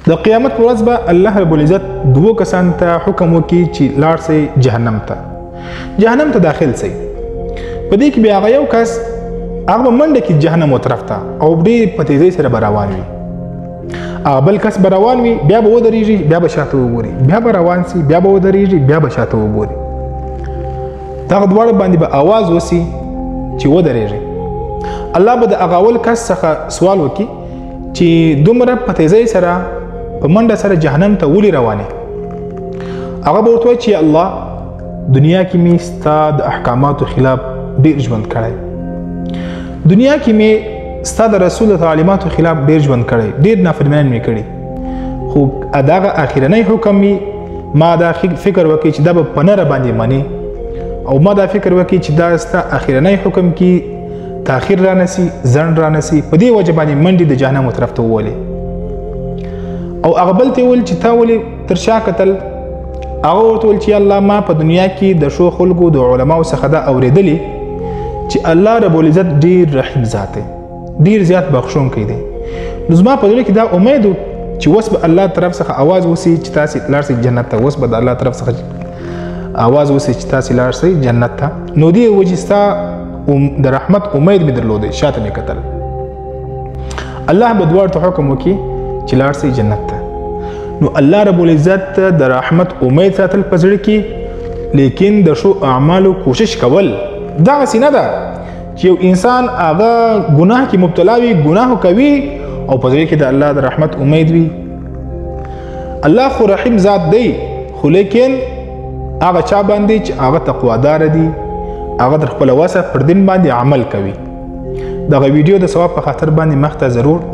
د قیامت پر ورځ به الله رب العزت دوه کسان ته حکم وکړي چې لاړ سئ جهنم ته داخل سئ. په دې کې بیا هغه یو کس هغه به منډه کړي جهنم و طرف ته او ډېر په تیزۍ سره به روان وي. هغه بل کس به روان وي بیا به ودرېږي بیا به شاته وګوري، بیا به روان سي بیا به ودرېږي بیا به شاته وګوري. دغه دواړه باندې به آواز وسي چې ودرېږي. الله به د هغه اول کس څخه سوال وکړي چې دومره په تیزۍ سره په منډه سره جهنم ته ولې روانې؟ هغه به ورته وایي چې الله دنیا کې مې ستا د احکاماتو خلاف ډېر ژوند کړی، دنیا کې مې ستا د رسول تعلیماتو خلاف ډېر ژوند کړی، ډېر نافرماني مې کړي، خو دغه اخرنی حکم مې ما دا فکر وکړي چې دا به په نره باندې منې او ما دا فکر وکړي چې دا ستا اخرنی حکم کې تاخیر را نسی ځنډ را نسی، په دې وجه باندې منډې د جهنم طرف ته وولې. او هغه بل ته وویل چې تا ولې تر شا کتل؟ هغه ورته وویل چې الله ما په دنیا کې د ښو خلکو د علماو څخه دا اورېدلي چې الله رب العزت ډېر رحیم ذات دی، ډېر زیات بخښونکی دی. نو زما په زړه کې دا امید و چې اوس به الله طرف څخه آواز وسي چې تاسې لاړ سئ جنت ته، اوس به د الله طرف څخه آواز وسي چې تاسې لاړ سئ جنت ته. نو دې وجې ستا د رحمت امید مې درلودی، شاته مې کتل. الله به دواړو ته حکم وکړي چې لاړ سئ جنت ته. نو الله رب العزت د رحمت امید ساتل په زړه کې، لیکن د ښو اعمالو کوشش کول دغسې نه ده چې یو انسان هغه ګناه کې مبتلا وي، ګناه کوي او په زړه کې د الله د رحمت امید وي. الله خو رحیم ذات دی، خو لیکن هغه چا باندې چې هغه تقوادار دي، هغه در خپل وسه پر دین باندې عمل کوي. دغه ویډیو د ثواب په خاطر باندې مخ ته ضرور